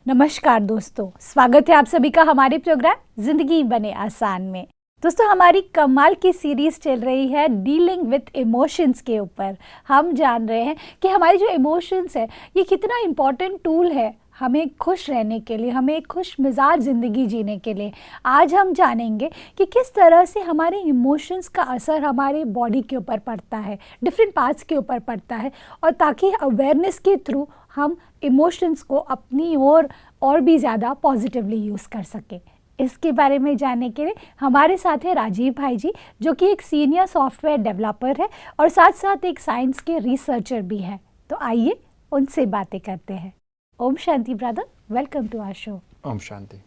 नमस्कार दोस्तों, स्वागत है आप सभी का हमारे प्रोग्राम जिंदगी बने आसान में। दोस्तों, हमारी कमाल की सीरीज चल रही है डीलिंग विथ इमोशंस के ऊपर। हम जान रहे हैं कि हमारे जो इमोशंस है ये कितना इम्पोर्टेंट टूल है हमें खुश रहने के लिए, हमें एक खुश मिजाज ज़िंदगी जीने के लिए। आज हम जानेंगे कि किस तरह से हमारे इमोशंस का असर हमारे बॉडी के ऊपर पड़ता है, डिफरेंट पार्ट्स के ऊपर पड़ता है, और ताकि अवेयरनेस के थ्रू हम इमोशंस को अपनी ओर और भी ज़्यादा पॉजिटिवली यूज़ कर सकें। इसके बारे में जानने के लिए हमारे साथ है राजीव भाई जी, जो कि एक सीनियर सॉफ्टवेयर डेवलपर है और साथ साथ एक साइंस के रिसर्चर भी है। तो आइए उनसे बातें करते हैं। Om Shanti brother, welcome to our show. Om Shanti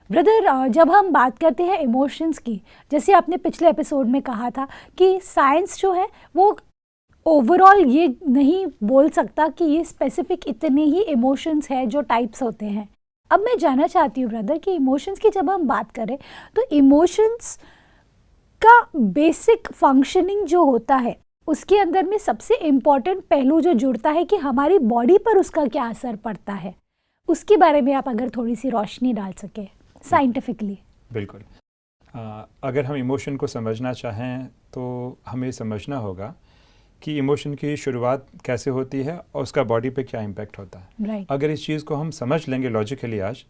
brother, जब हम बात करते हैं इमोशंस की, जैसे आपने पिछले एपिसोड में कहा था कि साइंस जो है वो ओवरऑल ये नहीं बोल सकता कि ये स्पेसिफिक इतने ही इमोशंस है जो टाइप्स होते हैं। अब मैं जानना चाहती हूँ ब्रदर कि इमोशंस की जब हम बात करें तो इमोशंस का बेसिक फंक्शनिंग जो होता है उसके अंदर में सबसे इम्पॉर्टेंट पहलू जो जुड़ता है कि हमारी बॉडी पर उसका क्या असर पड़ता है, उसके बारे में आप अगर थोड़ी सी रोशनी डाल सके साइंटिफिकली। बिल्कुल। अगर हम इमोशन को समझना चाहें तो हमें समझना होगा कि इमोशन की शुरुआत कैसे होती है और उसका बॉडी पे क्या इम्पैक्ट होता है। Right. अगर इस चीज़ को हम समझ लेंगे लॉजिकली आज,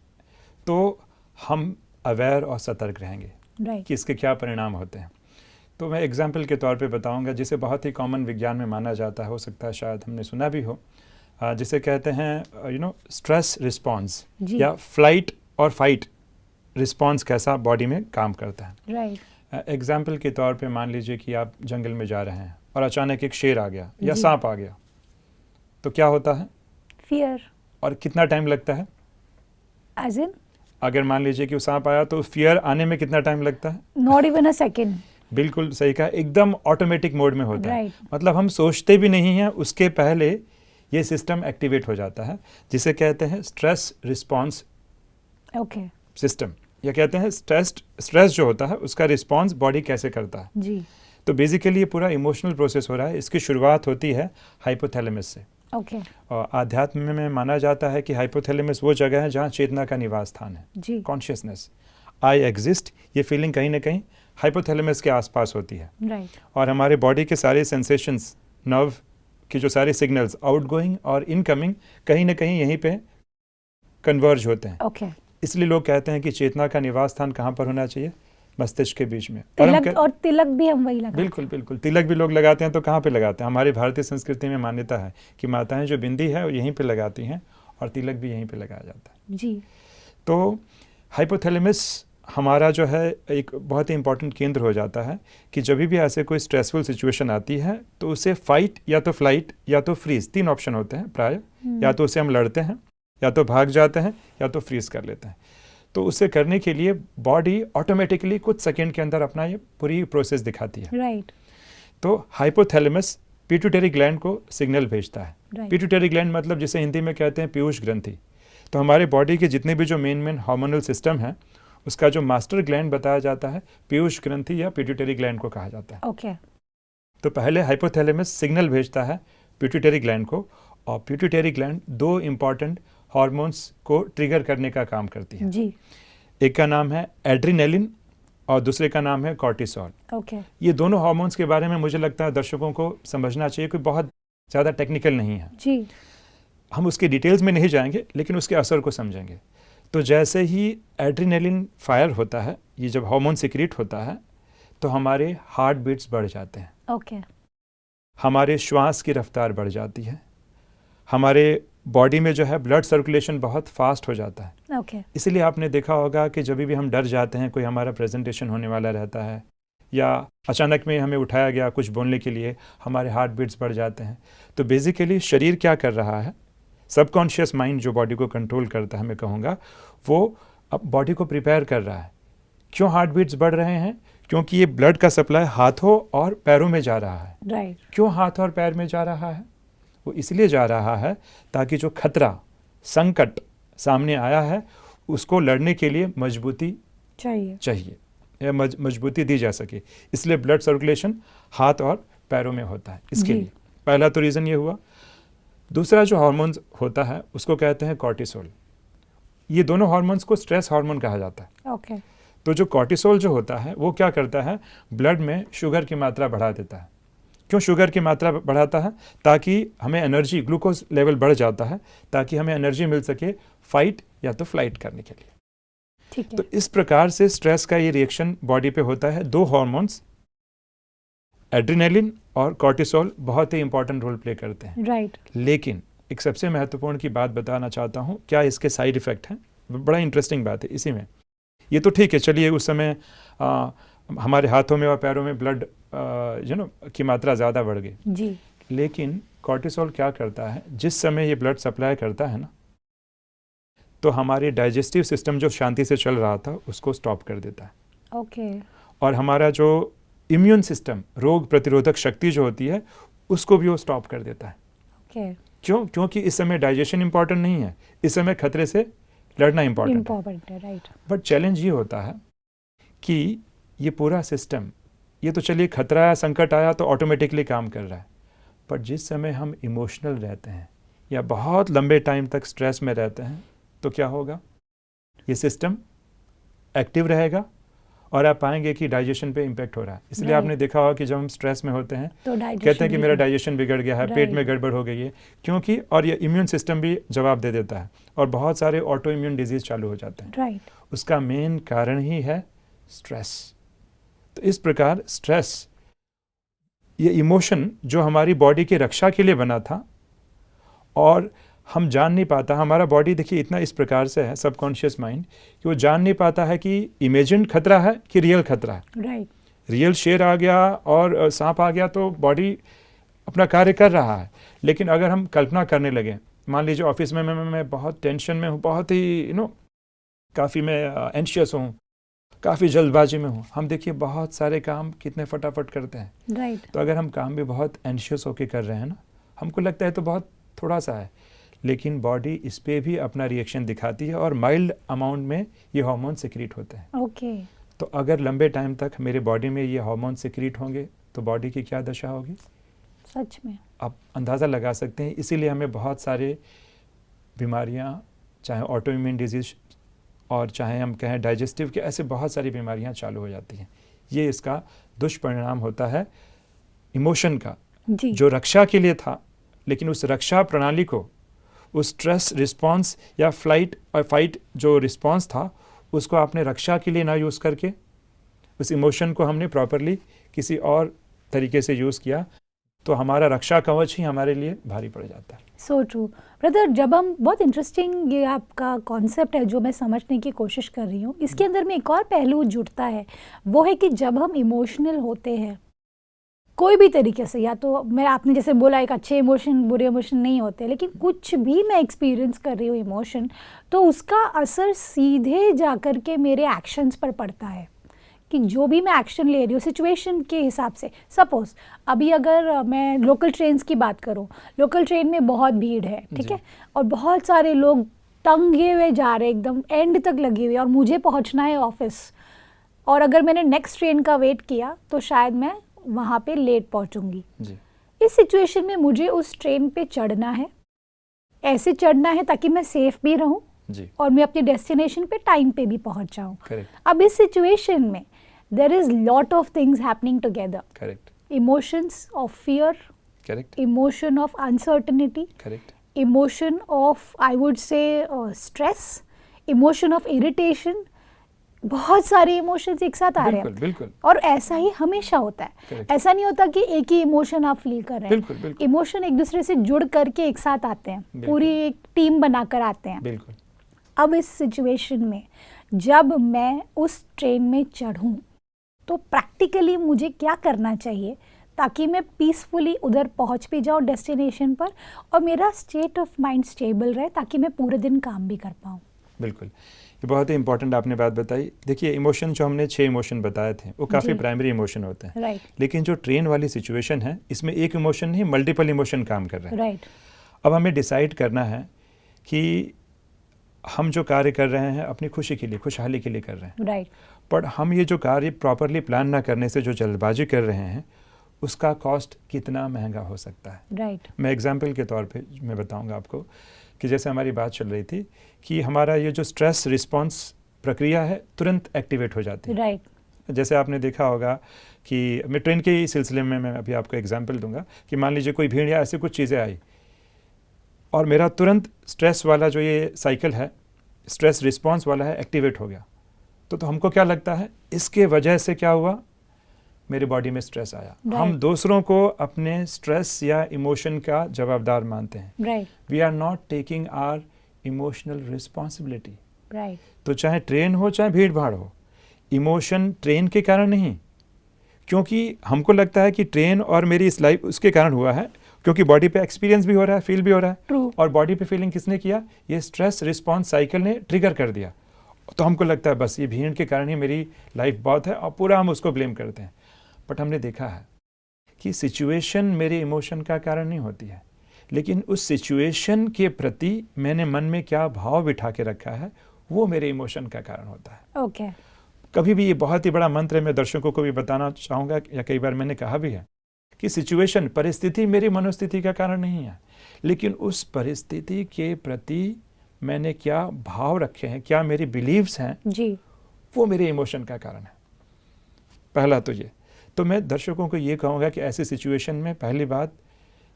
तो हम अवेयर और सतर्क रहेंगे Right. कि इसके क्या परिणाम होते हैं। तो मैं एग्जाम्पल के तौर पे बताऊंगा जिसे बहुत ही कॉमन विज्ञान में माना जाता है, हो सकता है शायद हमने सुना भी हो, जिसे कहते हैं स्ट्रेस रिस्पॉन्स या फ्लाइट और फाइट रिस्पॉन्स कैसा बॉडी में काम करता है। Right. एग्जाम्पल के तौर पे मान लीजिए कि आप जंगल में जा रहे हैं और अचानक एक शेर आ गया या सांप आ गया, तो क्या होता है? फियर। और कितना टाइम लगता है? As in? अगर मान लीजिए कि वो सांप आया तो फियर आने में कितना टाइम लगता है? Not even a second. बिल्कुल सही कहा, एकदम ऑटोमेटिक मोड में होता है। Right. मतलब हम सोचते भी नहीं हैं, उसके पहले ये सिस्टम एक्टिवेट हो जाता है, जिसे कहते हैं स्ट्रेस रिस्पॉन्स Okay. सिस्टम, या कहते हैं स्ट्रेस जो होता है उसका रिस्पॉन्स बॉडी कैसे करता है। जी। तो बेसिकली ये पूरा इमोशनल प्रोसेस हो रहा है। इसकी शुरुआत होती है हाइपोथैलेमस से। Okay. और आध्यात्म में माना जाता है कि हाइपोथैलेमस वो जगह है जहाँ चेतना का निवास स्थान है, जी। कॉन्शियसनेस, आई एग्जिस्ट, ये फीलिंग कहीं ना कहीं हाइपोथैलेमस के आसपास होती है। Right. और हमारे बॉडी के सारे सेंसेशंस, नर्व की जो सारे सिग्नल्स आउटगोइंग और इनकमिंग कहीं ना कहीं यहीं पे कन्वर्ज होते हैं। Okay. इसलिए लोग कहते हैं कि चेतना का निवास स्थान कहाँ पर होना चाहिए? मस्तिष्क के बीच में। और तिलक भी हम वही लगाते हैं। बिल्कुल बिल्कुल, तिलक भी लोग लगाते हैं। तो कहाँ पे लगाते हैं? हमारी भारतीय संस्कृति में मान्यता है कि माताएं जो बिंदी है वो यहीं पे लगाती हैं और तिलक भी यहीं पे लगाया जाता है। जी। तो हाइपोथैलेमस हमारा जो है एक बहुत ही इंपॉर्टेंट केंद्र हो जाता है कि जब भी ऐसे कोई स्ट्रेसफुल सिचुएशन आती है तो उसे फाइट या तो फ्लाइट या तो फ्रीज, तीन ऑप्शन होते हैं प्राय। या तो उसे हम लड़ते हैं, या तो भाग जाते हैं, या तो फ्रीज कर लेते हैं। तो उसे करने के लिए बॉडी ऑटोमेटिकली कुछ सेकंड के अंदर अपना ये पूरी प्रोसेस दिखाती है। राइट। तो हाइपोथैलेमस पिट्यूटरी ग्लैंड को सिग्नल भेजता है। Right. पिट्यूटरी ग्लैंड मतलब जिसे हिंदी में कहते हैं पीयूष ग्रंथि। तो हमारे बॉडी के जितने भी जो मेन हार्मोनल सिस्टम है उसका जो मास्टर ग्लैंड बताया जाता है पीयूष ग्रंथि या पिट्यूटरी ग्लैंड को कहा जाता है। Okay. तो पहले हाइपोथैलेमस सिग्नल भेजता है पिट्यूटरी ग्लैंड को, और पिट्यूटरी ग्लैंड दो इंपॉर्टेंट हार्मोन्स को ट्रिगर करने का काम करती है। जी। एक का नाम है एड्रिनेलिन और दूसरे का नाम है कॉर्टिसोल। Okay. ये दोनों हार्मोन्स के बारे में मुझे लगता है दर्शकों को समझना चाहिए, कोई बहुत ज़्यादा टेक्निकल नहीं है। जी। हम उसके डिटेल्स में नहीं जाएंगे, लेकिन उसके असर को समझेंगे। तो जैसे ही एड्रिनेलिन फायर होता है, ये जब हार्मोन सिक्रीट होता है, तो हमारे हार्ट बीट्स बढ़ जाते हैं। Okay. हमारे श्वास की रफ्तार बढ़ जाती है। हमारे बॉडी में जो है ब्लड सर्कुलेशन बहुत फास्ट हो जाता है। Okay. इसलिए आपने देखा होगा कि जब भी हम डर जाते हैं, कोई हमारा प्रेजेंटेशन होने वाला रहता है या अचानक में हमें उठाया गया कुछ बोलने के लिए, हमारे हार्ट बीट्स बढ़ जाते हैं। तो बेसिकली शरीर क्या कर रहा है, सबकॉन्शियस माइंड जो बॉडी को कंट्रोल करता है, मैं कहूँगा वो अब बॉडी को प्रिपेयर कर रहा है। क्यों हार्ट बीट्स बढ़ रहे हैं? क्योंकि ये ब्लड का सप्लाई हाथों और पैरों में जा रहा है। Right. क्यों हाथ और पैर में जा रहा है? वो इसलिए जा रहा है ताकि जो खतरा, संकट सामने आया है उसको लड़ने के लिए मजबूती चाहिए या मजबूती दी जा सके। इसलिए ब्लड सर्कुलेशन हाथ और पैरों में होता है। इसके लिए पहला तो रीज़न ये हुआ। दूसरा जो हार्मोन होता है उसको कहते हैं कॉर्टिसोल। ये दोनों हार्मोन्स को स्ट्रेस हार्मोन कहा जाता है। ओके। तो जो कॉर्टिसोल जो होता है वो क्या करता है, ब्लड में शुगर की मात्रा बढ़ा देता है। क्यों शुगर की मात्रा बढ़ाता है? ताकि हमें एनर्जी, ग्लूकोज लेवल बढ़ जाता है ताकि हमें एनर्जी मिल सके फाइट या तो फ्लाइट करने के लिए। ठीक है। तो इस प्रकार से स्ट्रेस का ये रिएक्शन बॉडी पे होता है। दो हार्मोन्स एड्रेनालिन और कॉर्टिसोल बहुत ही इंपॉर्टेंट रोल प्ले करते हैं। राइट। लेकिन एक सबसे महत्वपूर्ण की बात बताना चाहता हूँ, क्या इसके साइड इफ़ेक्ट हैं। बड़ा इंटरेस्टिंग बात है इसी में। ये तो ठीक है, चलिए उस समय हमारे हाथों में और पैरों में ब्लड की मात्रा ज़्यादा बढ़ गई जी। लेकिन कॉर्टिसोल क्या करता है, जिस समय ये ब्लड सप्लाई करता है ना, तो हमारे डाइजेस्टिव सिस्टम जो शांति से चल रहा था उसको स्टॉप कर देता है। ओके। और हमारा जो इम्यून सिस्टम, रोग प्रतिरोधक शक्ति जो होती है, उसको भी वो स्टॉप कर देता है। ओके। क्यों? क्योंकि इस समय डाइजेशन इंपॉर्टेंट नहीं है, इस समय खतरे से लड़ना इंपॉर्टेंट है। राइट। बट चैलेंज ये होता है कि ये पूरा सिस्टम, ये तो चलिए खतरा आया, संकट आया तो ऑटोमेटिकली काम कर रहा है, पर जिस समय हम इमोशनल रहते हैं या बहुत लंबे टाइम तक स्ट्रेस में रहते हैं तो क्या होगा, ये सिस्टम एक्टिव रहेगा और आप पाएंगे कि डाइजेशन पे इम्पेक्ट हो रहा है। इसलिए आपने देखा होगा कि जब हम स्ट्रेस में होते हैं तो कहते हैं कि मेरा डाइजेशन बिगड़ गया है, पेट में गड़बड़ हो गई है, क्योंकि और ये इम्यून सिस्टम भी जवाब दे देता है और बहुत सारे ऑटो इम्यून डिजीज चालू हो जाते हैं। उसका मेन कारण ही है स्ट्रेस। तो इस प्रकार स्ट्रेस, ये इमोशन जो हमारी बॉडी की रक्षा के लिए बना था और हम जान नहीं पाता, हमारा बॉडी देखिए इतना इस प्रकार से है, सबकॉन्शियस माइंड, कि वो जान नहीं पाता है कि इमेजिन्ड खतरा है कि रियल खतरा है। राइट। रियल शेर आ गया और सांप आ गया तो बॉडी अपना कार्य कर रहा है, लेकिन अगर हम कल्पना करने लगे, मान लीजिए ऑफिस में मैं बहुत टेंशन में हूँ, बहुत ही काफ़ी मैं एंशियस हूँ, काफ़ी जल्दबाजी में हूँ, हम देखिए बहुत सारे काम कितने फटाफट करते हैं। राइट। तो अगर हम काम भी बहुत एंशियस होकर कर रहे हैं ना, हमको लगता है तो बहुत थोड़ा सा है, लेकिन बॉडी इस पे भी अपना रिएक्शन दिखाती है और माइल्ड अमाउंट में ये हार्मोन सिक्रीट होते हैं। ओके। तो अगर लंबे टाइम तक मेरे बॉडी में ये हार्मोन सिक्रीट होंगे तो बॉडी की क्या दशा होगी, सच में आप अंदाज़ा लगा सकते हैं। इसीलिए हमें बहुत सारे बीमारियां, चाहे ऑटो इम्यून डिजीज और चाहे हम कहें डाइजेस्टिव के, ऐसे बहुत सारी बीमारियां चालू हो जाती हैं। ये इसका दुष्परिणाम होता है इमोशन का, जो रक्षा के लिए था, लेकिन उस रक्षा प्रणाली को, उस स्ट्रेस रिस्पॉन्स या फ्लाइट और फाइट जो रिस्पॉन्स था, उसको आपने रक्षा के लिए ना यूज़ करके उस इमोशन को हमने प्रॉपरली किसी और तरीके से यूज़ किया, तो हमारा रक्षा कवच ही हमारे लिए भारी पड़ जाता है। So true brother. जब हम, बहुत इंटरेस्टिंग ये आपका कॉन्सेप्ट है जो मैं समझने की कोशिश कर रही हूँ, इसके अंदर में एक और पहलू जुड़ता है, वो है कि जब हम इमोशनल होते हैं कोई भी तरीके से, या तो मैं, आपने जैसे बोला एक अच्छे इमोशन बुरे इमोशन नहीं होते, लेकिन कुछ भी मैं एक्सपीरियंस कर रही हूँ इमोशन, तो उसका असर सीधे जाकर के मेरे एक्शंस पर पड़ता है कि जो भी मैं एक्शन ले रही हूँ सिचुएशन के हिसाब से। सपोज अभी अगर मैं लोकल ट्रेन्स की बात करूँ, लोकल ट्रेन में बहुत भीड़ है, ठीक है, और बहुत सारे लोग टंगे हुए जा रहे हैं, एकदम एंड तक लगे हुए, और मुझे पहुँचना है ऑफिस, और अगर मैंने नेक्स्ट ट्रेन का वेट किया तो शायद मैं वहाँ पे लेट पहुँचूंगी। इस सिचुएशन में मुझे उस ट्रेन पे चढ़ना है, ऐसे चढ़ना है ताकि मैं सेफ भी रहूँ और मैं अपने डेस्टिनेशन पे टाइम पे भी पहुँच जाऊँ। अब इस सिचुएशन में there is lot of things happening together, emotions of fear, emotion of uncertainty, emotion of, I would say, stress, emotion of irritation, बहुत सारे इमोशंस एक साथ आ रहे हैं। बिल्कुल। और ऐसा ही हमेशा होता है, ऐसा नहीं होता कि एक ही इमोशन आप फील कर रहे हैं। इमोशन एक दूसरे से जुड़ करके एक साथ आते हैं, पूरी एक टीम बनाकर आते हैं। बिल्कुल। अब इस सिचुएशन में जब मैं उस ट्रेन में चढ़ूं तो प्रैक्टिकली मुझे क्या करना चाहिए ताकि मैं पीसफुली उधर पहुंच भी जाऊं डेस्टिनेशन पर, और मेरा स्टेट ऑफ माइंड स्टेबल रहे ताकि मैं पूरे दिन काम भी कर पाऊं। बिल्कुल, ये बहुत ही इंपॉर्टेंट आपने बात बताई। देखिए इमोशन जो हमने 6 इमोशन बताए थे वो काफ़ी प्राइमरी इमोशन होते हैं, लेकिन जो ट्रेन वाली सिचुएशन है इसमें एक इमोशन नहीं, मल्टीपल इमोशन काम कर रहे हैं। अब हमें डिसाइड करना है कि हम जो कार्य कर रहे हैं अपनी खुशी के लिए, खुशहाली के लिए कर रहे हैं, पर हम ये जो कार्य प्रॉपरली प्लान ना करने से जो जल्दबाजी कर रहे हैं उसका कॉस्ट कितना महंगा हो सकता है। राइट। मैं एग्जाम्पल के तौर पे मैं बताऊंगा आपको कि जैसे हमारी बात चल रही थी कि हमारा ये जो स्ट्रेस रिस्पॉन्स प्रक्रिया है तुरंत एक्टिवेट हो जाती है। राइट। जैसे आपने देखा होगा कि मैं ट्रेन के ही सिलसिले में मैं अभी आपको एग्जांपल दूंगा कि मान लीजिए कोई भीड़ या ऐसी कुछ चीज़ें आई और मेरा तुरंत स्ट्रेस वाला जो ये साइकिल है, स्ट्रेस रिस्पॉन्स वाला है, एक्टिवेट हो गया, तो हमको क्या लगता है इसके वजह से क्या हुआ, मेरी बॉडी में स्ट्रेस आया। हम दूसरों को अपने स्ट्रेस या इमोशन का जवाबदार मानते हैं। We are not taking our emotional responsibility. तो चाहे ट्रेन हो चाहे भीड़ भाड़ हो, इमोशन ट्रेन के कारण नहीं, क्योंकि हमको लगता है कि ट्रेन और मेरी इस लाइफ उसके कारण हुआ है, क्योंकि बॉडी पे एक्सपीरियंस भी हो रहा है, फील भी हो रहा है। True. और बॉडी पे फीलिंग किसने किया, ये स्ट्रेस रिस्पॉन्स साइकिल ने ट्रिगर कर दिया। तो हमको लगता है बस ये भीड़ के कारण ही मेरी लाइफ बहुत है और पूरा हम उसको ब्लेम करते हैं। बट हमने देखा है कि सिचुएशन मेरे इमोशन का कारण नहीं होती है, लेकिन उस सिचुएशन के प्रति मैंने मन में क्या भाव बिठा के रखा है वो मेरे इमोशन का कारण होता है। ओके। कभी भी ये बहुत ही बड़ा मंत्र है, मैं दर्शकों को भी बताना चाहूँगा, या कई बार मैंने कहा भी है कि सिचुएशन, परिस्थिति मेरी मनोस्थिति का कारण नहीं है, लेकिन उस परिस्थिति के प्रति मैंने क्या भाव रखे हैं, क्या मेरी बिलीव्स हैं जी, वो मेरे इमोशन का कारण है। पहला तो ये। तो मैं दर्शकों को ये कहूँगा कि ऐसी सिचुएशन में पहली बात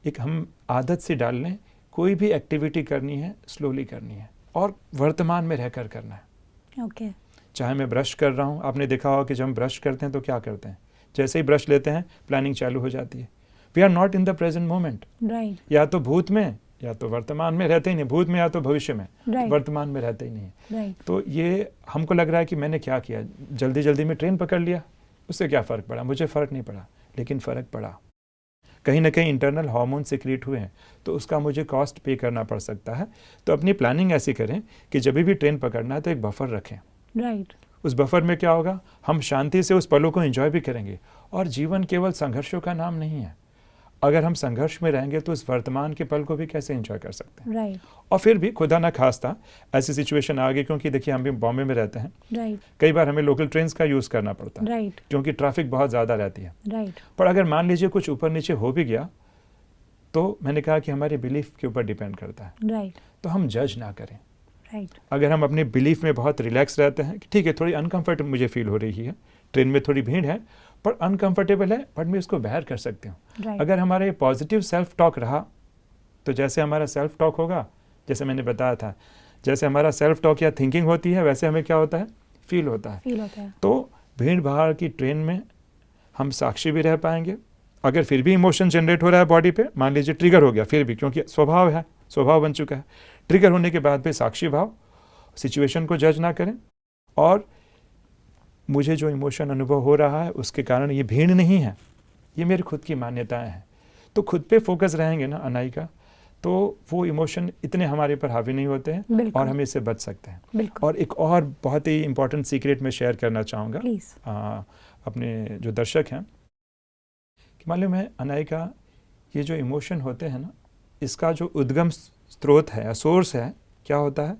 एक हम आदत से डाल लें, कोई भी एक्टिविटी करनी है स्लोली करनी है और वर्तमान में रहकर करना है। ओके। चाहे मैं ब्रश कर रहा हूँ, आपने देखा होगा कि जब हम ब्रश करते हैं तो क्या करते हैं, जैसे ही ब्रश लेते हैं प्लानिंग चालू हो जाती है। We are not in the present moment. Right. या तो भूत में या तो वर्तमान में रहते ही नहीं, भूत में या तो भविष्य में, वर्तमान में रहते ही नहीं। राइट। तो ये हमको लग रहा है कि मैंने क्या किया, जल्दी जल्दी में ट्रेन पकड़ लिया, उससे क्या फ़र्क पड़ा, मुझे फ़र्क नहीं पड़ा, लेकिन फ़र्क पड़ा। कहीं ना कहीं इंटरनल हार्मोन सिक्रीट हुए हैं, तो उसका मुझे कॉस्ट पे करना पड़ सकता है। तो अपनी प्लानिंग ऐसी करें कि जब भी ट्रेन पकड़ना है तो एक बफर रखें। राइट। उस बफर में क्या होगा, हम शांति से उस पलों को एंजॉय भी करेंगे। और जीवन केवल संघर्षों का नाम नहीं है। अगर हम संघर्ष में रहेंगे तो उस वर्तमान के पल को भी कैसे एंजॉय कर सकते हैं। राइट। और फिर भी खुदा ना खास्ता ऐसी सिचुएशन आ गई, क्योंकि देखिए हम भी बॉम्बे में रहते हैं। राइट। कई बार हमें लोकल ट्रेन्स का यूज़ करना पड़ता है। राइट। क्योंकि ट्रैफिक बहुत ज़्यादा रहती है। राइट। पर अगर मान लीजिए कुछ ऊपर नीचे हो भी गया, तो मैंने कहा कि हमारे बिलीफ के ऊपर डिपेंड करता है। राइट। तो हम जज ना करें। राइट। अगर हम अपने बिलीफ में बहुत रिलैक्स रहते हैं कि ठीक है, थोड़ी अनकंफर्टेबल मुझे फील हो रही है, ट्रेन में थोड़ी भीड़ है, पर अनकंफर्टेबल है, बट मैं इसको बेयर कर सकती हूँ। अगर हमारा ये पॉजिटिव सेल्फ टॉक रहा, तो जैसे हमारा सेल्फ टॉक होगा, जैसे मैंने बताया था, जैसे हमारा सेल्फ टॉक या थिंकिंग होती है, वैसे हमें क्या होता है, फील होता है। तो भीड़ भाड़ की ट्रेन में हम साक्षी भी रह पाएंगे। अगर फिर भी इमोशन जनरेट हो रहा है बॉडी पे, मान लीजिए ट्रिगर हो गया, फिर भी क्योंकि स्वभाव है, स्वभाव बन चुका है, ट्रिगर होने के बाद भी साक्षी भाव, सिचुएशन को जज ना करें। और मुझे जो इमोशन अनुभव हो रहा है उसके कारण ये भीड़ नहीं है, ये मेरी खुद की मान्यताएं हैं। तो खुद पे फोकस रहेंगे ना अनायिका, तो वो इमोशन इतने हमारे पर हावी नहीं होते हैं और हम इससे बच सकते हैं। और एक और बहुत ही इंपॉर्टेंट सीक्रेट मैं शेयर करना चाहूँगा अपने जो दर्शक हैं, कि मालूम है अनायिका, ये जो इमोशन होते हैं ना, इसका जो उद्गम स्रोत है या सोर्स है, क्या होता है,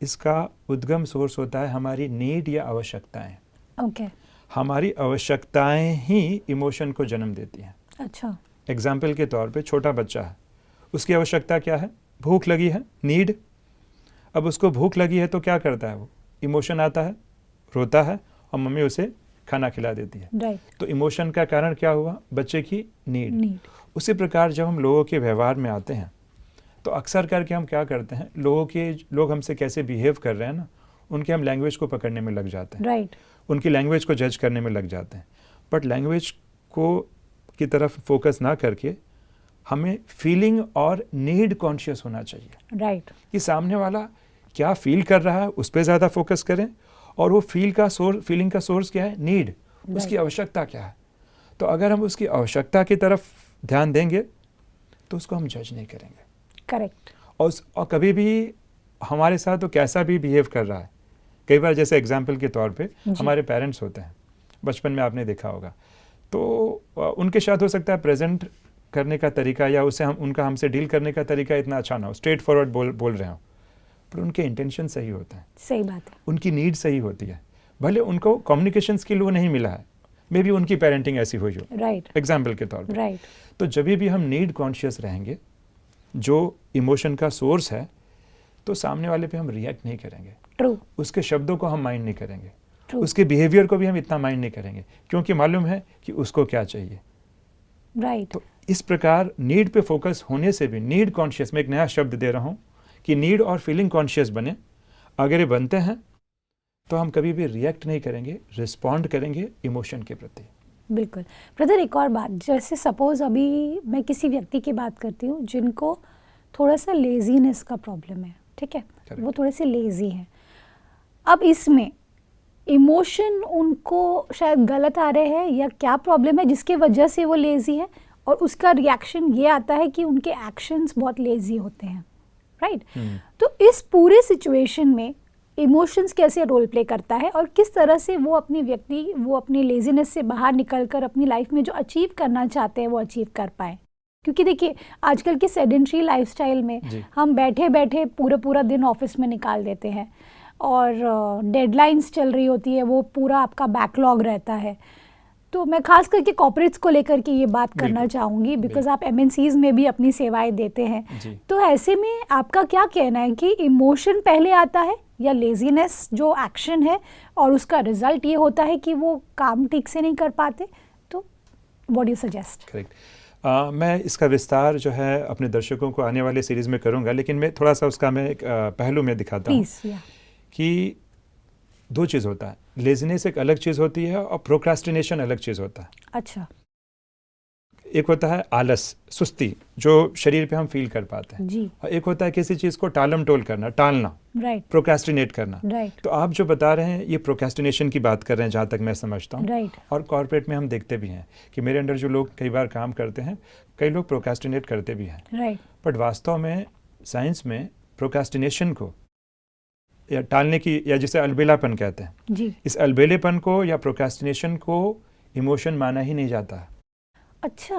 इसका उद्गम सोर्स होता है हमारी नीड या आवश्यकताएं। ओके। हमारी आवश्यकताएं ही इमोशन को जन्म देती हैं। अच्छा। एग्जाम्पल के तौर पे छोटा बच्चा है, उसकी आवश्यकता क्या है, भूख लगी है, नीड। अब उसको भूख लगी है तो क्या करता है, वो इमोशन आता है, रोता है और मम्मी उसे खाना खिला देती है। राइट। तो इमोशन का कारण क्या हुआ, बच्चे की नीड। उसी प्रकार जब हम लोगों के व्यवहार में आते हैं तो अक्सर करके हम क्या करते हैं, लोग हमसे कैसे बिहेव कर रहे हैं ना, उनके हम लैंग्वेज को पकड़ने में लग जाते हैं। राइट। उनकी लैंग्वेज को जज करने में लग जाते हैं। बट लैंग्वेज को की तरफ फोकस ना करके हमें फीलिंग और नीड कॉन्शियस होना चाहिए। राइट। कि सामने वाला क्या फील कर रहा है उस पर ज़्यादा फोकस करें, और वो फीलिंग का सोर्स क्या है, नीड, उसकी आवश्यकता क्या है। तो अगर हम उसकी आवश्यकता की तरफ ध्यान देंगे तो उसको हम जज नहीं करेंगे। करेक्ट। और कभी भी हमारे साथ तो कैसा भी बिहेव कर रहा है, कई बार जैसे एग्जाम्पल के तौर पे हमारे पेरेंट्स होते हैं, बचपन में आपने देखा होगा, तो उनके साथ हो सकता है प्रेजेंट करने का तरीका या उनका हमसे डील करने का तरीका इतना अच्छा ना हो, स्ट्रेट फॉरवर्ड बोल रहे हो, पर उनके इंटेंशन सही होते हैं। सही बात है। उनकी नीड सही होती है। भले उनको कम्युनिकेशन स्किल वो नहीं मिला है, मे बी उनकी पेरेंटिंग ऐसी हुई हो, राइट एग्जाम्पल के तौर पर। राइट तो जब भी हम नीड कॉन्शियस रहेंगे, जो इमोशन का सोर्स है, तो सामने वाले पे हम रिएक्ट नहीं करेंगे, ट्रू उसके शब्दों को हम माइंड नहीं करेंगे, ट्रू उसके बिहेवियर को भी हम इतना माइंड नहीं करेंगे, क्योंकि मालूम है कि उसको क्या चाहिए। राइट तो इस प्रकार नीड पे फोकस होने से भी, नीड कॉन्शियस, में एक नया शब्द दे रहा हूँ कि नीड और फीलिंग कॉन्शियस बने। अगर ये बनते हैं तो हम कभी भी रिएक्ट नहीं करेंगे, रिस्पॉन्ड करेंगे इमोशन के प्रति। बिल्कुल। ब्रदर, एक और बात, जैसे सपोज अभी मैं किसी व्यक्ति की बात करती हूँ जिनको थोड़ा सा लेजीनेस का प्रॉब्लम है, ठीक है, Correct. वो थोड़े से लेजी हैं। अब इसमें इमोशन उनको शायद गलत आ रहे हैं या क्या प्रॉब्लम है जिसके वजह से वो लेजी है, और उसका रिएक्शन ये आता है कि उनके एक्शंस बहुत लेजी होते हैं, राइट? तो इस पूरे सिचुएशन में इमोशंस कैसे रोल प्ले करता है और किस तरह से वो अपनी लेजीनेस से बाहर निकलकर अपनी लाइफ में जो अचीव करना चाहते हैं वो अचीव कर पाए? क्योंकि देखिए आजकल की सेडेंट्री लाइफस्टाइल में हम बैठे बैठे पूरा दिन ऑफिस में निकाल देते हैं, और डेडलाइंस चल रही होती है, वो पूरा आपका बैकलॉग रहता है। तो मैं खास करके कॉर्पोरेट्स को लेकर के ये बात करना चाहूँगी, बिकॉज आप एमएनसीज में भी अपनी सेवाएं देते हैं। तो ऐसे में आपका क्या कहना है कि इमोशन पहले आता है या लेजीनेस जो एक्शन है, और उसका रिजल्ट ये होता है कि वो काम ठीक से नहीं कर पाते? तो what do you suggest? Correct. मैं इसका विस्तार जो है अपने दर्शकों को आने वाले सीरीज़ में करूंगा, लेकिन मैं थोड़ा सा उसका मैं एक पहलू में दिखाता हूँ कि दो चीज़ होता है। लेजीनेस एक अलग चीज़ होती है और प्रोक्रास्टिनेशन अलग चीज़ होता है। अच्छा। एक होता है आलस, सुस्ती, जो शरीर पे हम फील कर पाते हैं जी। और एक होता है किसी चीज़ को टालम टोल करना, टालना, राइट, प्रोक्रास्टिनेट करना। राइट। तो आप जो बता रहे हैं ये प्रोक्रास्टिनेशन की बात कर रहे हैं, जहाँ तक मैं समझता हूँ। राइट। और कॉर्पोरेट में हम देखते भी हैं कि मेरे अंडर जो लोग कई बार काम करते हैं, कई लोग प्रोक्रास्टिनेट करते भी हैं। राइट। बट वास्तव में साइंस में प्रोक्रास्टिनेशन को या टालने की, या जिसे अलबेलापन कहते हैं, जी। इस अलबेलेपन को या प्रोक्रास्टिनेशन को इमोशन माना ही नहीं जाता है। अच्छा।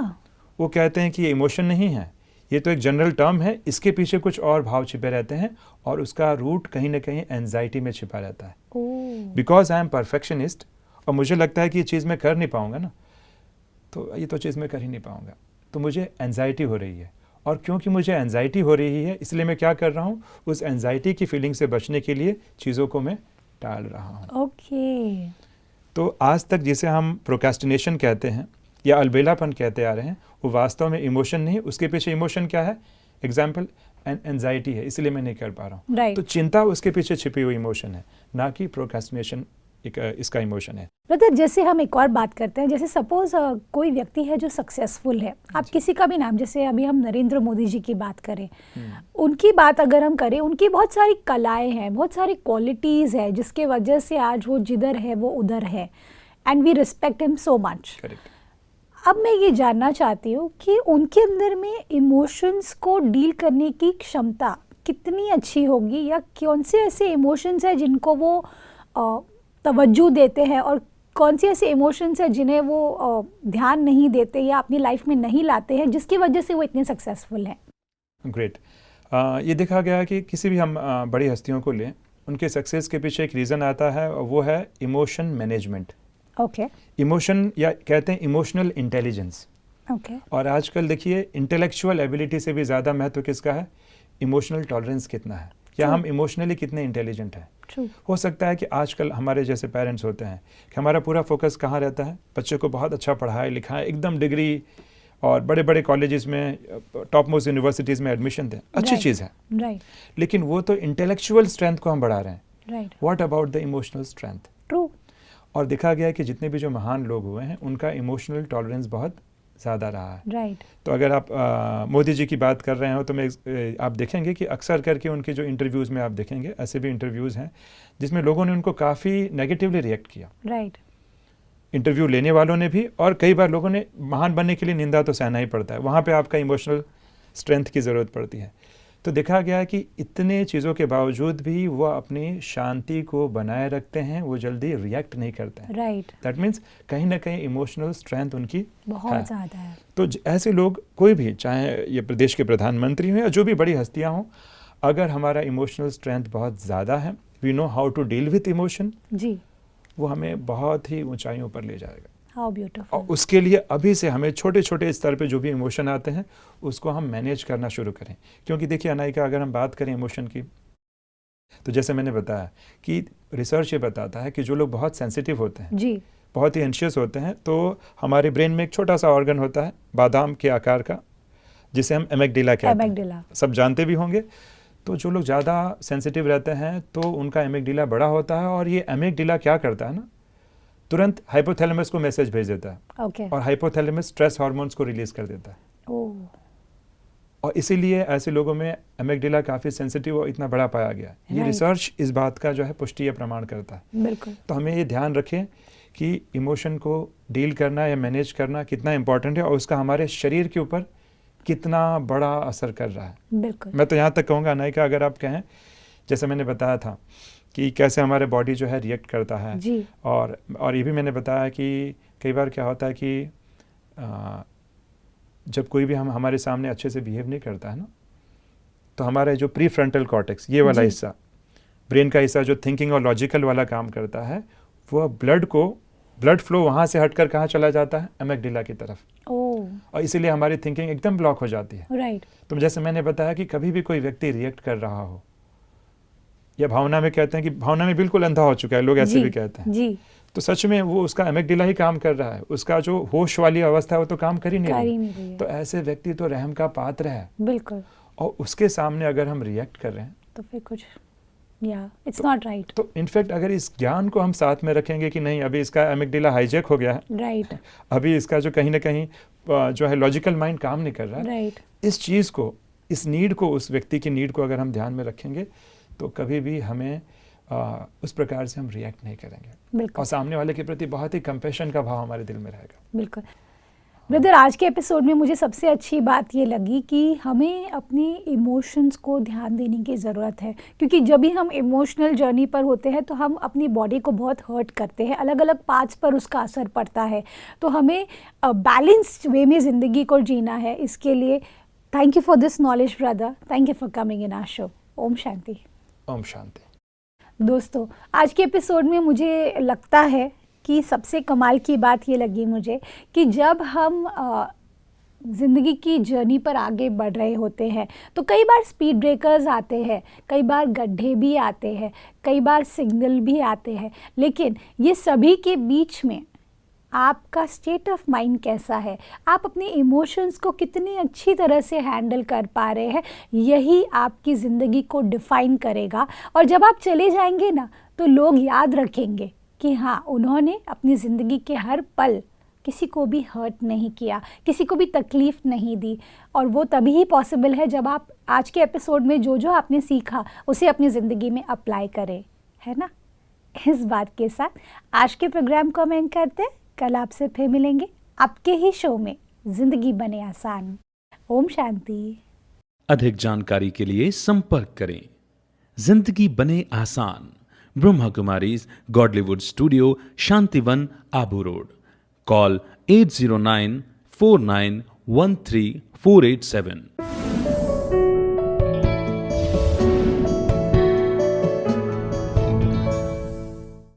वो कहते हैं कि ये इमोशन नहीं है, ये तो एक जनरल टर्म है, इसके पीछे कुछ और भाव छिपे रहते हैं और उसका रूट कहीं ना कहीं एंजाइटी में छिपा रहता है। बिकॉज आई एम परफेक्शनिस्ट और मुझे लगता है कि ये चीज़ मैं कर नहीं पाऊंगा ना, तो ये तो चीज़ मैं कर ही नहीं पाऊंगा, तो मुझे एंजाइटी हो रही है। और क्योंकि मुझे एंजाइटी हो रही है, इसलिए मैं क्या कर रहा हूँ, उस एंजाइटी की फीलिंग से बचने के लिए चीज़ों को मैं टाल रहा हूँ। ओके। तो आज तक जिसे हम प्रोक्रास्टिनेशन कहते हैं या अलबेलापन कहते आ रहे हैं, वो वास्तव में इमोशन नहीं, उसके पीछे इमोशन क्या है? एग्जाम्पल, एंजाइटी है, इसलिए मैं नहीं कर पा रहा हूँ। Right. तो चिंता उसके पीछे छिपी हुई इमोशन है, ना कि प्रोक्रास्टिनेशन इसका इमोशन है। ब्रदर, जैसे हम एक और बात करते हैं, जैसे सपोज कोई व्यक्ति है जो सक्सेसफुल है, आप किसी का भी नाम, जैसे अभी हम नरेंद्र मोदी जी की बात करें, उनकी बात अगर हम करें, उनकी बहुत सारी कलाएं हैं, बहुत सारी क्वालिटीज़ है, जिसके वजह से आज वो जिधर है वो उधर है, and we respect him so much. Correct. अब मैं ये जानना चाहती हूँ कि उनके अंदर में इमोशंस को डील करने की क्षमता कितनी अच्छी होगी, या कौन से ऐसे इमोशंस हैं जिनको वो तवज्जो देते हैं, और कौन से ऐसे इमोशंस हैं जिन्हें वो ध्यान नहीं देते या अपनी लाइफ में नहीं लाते हैं, जिसकी वजह से वो इतने सक्सेसफुल हैं? ग्रेट। ये देखा गया कि किसी भी हम बड़ी हस्तियों को लें, उनके सक्सेस के पीछे एक रीज़न आता है और वो है इमोशन मैनेजमेंट। ओके। इमोशन, या कहते हैं इमोशनल इंटेलिजेंस। ओके। और आजकल देखिए इंटेलेक्चुअल एबिलिटी से भी ज़्यादा महत्व किसका है? इमोशनल टॉलरेंस कितना है, या हम इमोशनली कितने इंटेलिजेंट हैं। हो सकता है कि आजकल हमारे जैसे पेरेंट्स होते हैं कि हमारा पूरा फोकस कहाँ रहता है, बच्चे को बहुत अच्छा पढ़ाए लिखाए, एकदम डिग्री और बड़े बड़े कॉलेजेस में, टॉप मोस्ट यूनिवर्सिटीज़ में एडमिशन दें, अच्छी चीज़ है। राइट। लेकिन वो तो इंटेलेक्चुअल स्ट्रेंथ को हम बढ़ा रहे हैं। Right. What about the emotional strength? True. और देखा गया है कि जितने भी जो महान लोग हुए हैं, उनका इमोशनल टॉलरेंस बहुत ज़्यादा रहा है। राइट। तो अगर आप मोदी जी की बात कर रहे हो, तो आप देखेंगे कि अक्सर करके उनके जो इंटरव्यूज़ में आप देखेंगे, ऐसे भी इंटरव्यूज़ हैं जिसमें लोगों ने उनको काफ़ी नेगेटिवली रिएक्ट किया। राइट। इंटरव्यू लेने वालों ने भी, और कई बार लोगों ने, महान बनने के लिए निंदा तो सहना ही पड़ता है, वहाँ पे आपका इमोशनल स्ट्रेंथ की ज़रूरत पड़ती है। तो देखा गया कि इतने चीज़ों के बावजूद भी वो अपनी शांति को बनाए रखते हैं, वो जल्दी रिएक्ट नहीं करते हैं। राइट। दैट मीन्स कहीं ना कहीं इमोशनल स्ट्रेंथ उनकी बहुत ज़्यादा है। तो ऐसे लोग, कोई भी, चाहे ये प्रदेश के प्रधानमंत्री हों या जो भी बड़ी हस्तियां हों, अगर हमारा इमोशनल स्ट्रेंथ बहुत ज़्यादा है, we know how to deal with emotion, जी, वो हमें बहुत ही ऊंचाइयों पर ले जाएगा। हाउ और ब्यूटीफुल। उसके लिए अभी से हमें छोटे छोटे स्तर पे जो भी इमोशन आते हैं उसको हम मैनेज करना शुरू करें। क्योंकि देखिए अनायिका, अगर हम बात करें इमोशन की, तो जैसे मैंने बताया कि रिसर्च ये बताता है कि जो लोग बहुत सेंसिटिव होते हैं, जी, बहुत ही एंशियस होते हैं, तो हमारे ब्रेन में एक छोटा सा ऑर्गन होता है बादाम के आकार का, जिसे हम एमिगडाला कहते हैं, एमिगडाला। सब जानते भी होंगे। तो जो लोग ज़्यादा सेंसिटिव रहते हैं तो उनका एमिगडाला बड़ा होता है, और ये एमिगडाला क्या करता है ना, तुरंत हाइपोथैलेमस को मैसेज भेज देता है, ओके। और हाइपोथैलेमस स्ट्रेस हार्मोन्स को रिलीज कर देता है। ओह, और इसीलिए ऐसे लोगों में एमिगडाला काफ़ी सेंसिटिव और इतना बड़ा पाया गया है। ये Right. रिसर्च इस बात का जो है पुष्टि या प्रमाण करता है। बिल्कुल। तो हमें ये ध्यान रखें कि इमोशन को डील करना या मैनेज करना कितना इंपॉर्टेंट है, और उसका हमारे शरीर के ऊपर कितना बड़ा असर कर रहा है। बिल्कुल। मैं तो यहाँ तक कहूँगा अनायिका, अगर आप कहें, जैसे मैंने बताया था कि कैसे हमारे बॉडी जो है रिएक्ट करता है, जी, और ये भी मैंने बताया कि कई बार क्या होता है कि जब कोई भी हमारे सामने अच्छे से बिहेव नहीं करता है ना, तो हमारा जो प्री फ्रंटल कॉर्टेक्स, ये वाला जी। हिस्सा, ब्रेन का हिस्सा जो थिंकिंग और लॉजिकल वाला काम करता है, वह ब्लड फ्लो वहाँ से हटकर कहाँ चला जाता है, एमिगडाला की तरफ, ओह, और इसीलिए हमारी थिंकिंग एकदम ब्लॉक हो जाती है। राइट। तो जैसे मैंने बताया कि कभी भी कोई व्यक्ति रिएक्ट कर रहा हो, या भावना में, कहते हैं कि भावना में बिल्कुल अंधा हो चुका है, लोग ऐसे जी, भी कहते हैं, जी, तो सच में वो उसका एमिगडाला ही काम कर रहा है, उसका जो होश वाली अवस्था है वो तो काम कर ही नहीं कर रही। ही नहीं रही है। तो ऐसे व्यक्ति तो रहम का पात्र है, बिल्कुल। और उसके सामने अगर हम रिएक्ट कर रहे हैं, तो फिर कुछ, या इट्स नॉट राइट। तो इनफैक्ट अगर इस ज्ञान को हम साथ में रखेंगे कि नहीं, अभी इसका एमिगडाला हाईजैक हो गया है, राइट, अभी इसका जो कहीं ना कहीं जो है लॉजिकल माइंड काम नहीं कर रहा है, राइट। इस चीज़ को, इस नीड को, उस व्यक्ति की नीड को अगर हम ध्यान में रखेंगे, तो कभी भी हमें उस प्रकार से हम रिएक्ट नहीं करेंगे, बिल्कुल, और सामने वाले के प्रति बहुत ही कंपैशन का भाव हमारे दिल में रहेगा। बिल्कुल। ब्रदर, आज के एपिसोड में मुझे सबसे अच्छी बात ये लगी कि हमें अपने इमोशंस को ध्यान देने की ज़रूरत है, क्योंकि जब भी हम इमोशनल जर्नी पर होते हैं तो हम अपनी बॉडी को बहुत हर्ट करते हैं, अलग अलग पार्ट्स पर उसका असर पड़ता है। तो हमें बैलेंस्ड वे में ज़िंदगी को जीना है। इसके लिए thank you for this knowledge brother, thank you for coming in our show. Om Shanti. Om Shanti. दोस्तों, आज के एपिसोड में मुझे लगता है कि सबसे कमाल की बात ये लगी मुझे कि जब हम ज़िंदगी की जर्नी पर आगे बढ़ रहे होते हैं तो कई बार स्पीड ब्रेकर्स आते हैं, कई बार गड्ढे भी आते हैं, कई बार सिग्नल भी आते हैं, लेकिन ये सभी के बीच में आपका स्टेट ऑफ माइंड कैसा है, आप अपने इमोशंस को कितनी अच्छी तरह से हैंडल कर पा रहे हैं, यही आपकी ज़िंदगी को डिफ़ाइन करेगा। और जब आप चले जाएंगे ना, तो लोग याद रखेंगे कि हाँ, उन्होंने अपनी ज़िंदगी के हर पल किसी को भी हर्ट नहीं किया, किसी को भी तकलीफ़ नहीं दी। और वो तभी ही पॉसिबल है जब आप आज के एपिसोड में जो जो आपने सीखा उसे अपनी ज़िंदगी में अप्लाई करें, है ना। इस बात के साथ आज के प्रोग्राम को हम एंड करते हैं। कल आपसे फिर मिलेंगे आपके ही शो में ज़िंदगी बने आसान। ओम शांति। अधिक जानकारी के लिए संपर्क करें। जिंदगी बने आसान, Brahma Kumaris Godlywood studio, Shantivan, Abu road. Call 80949134887।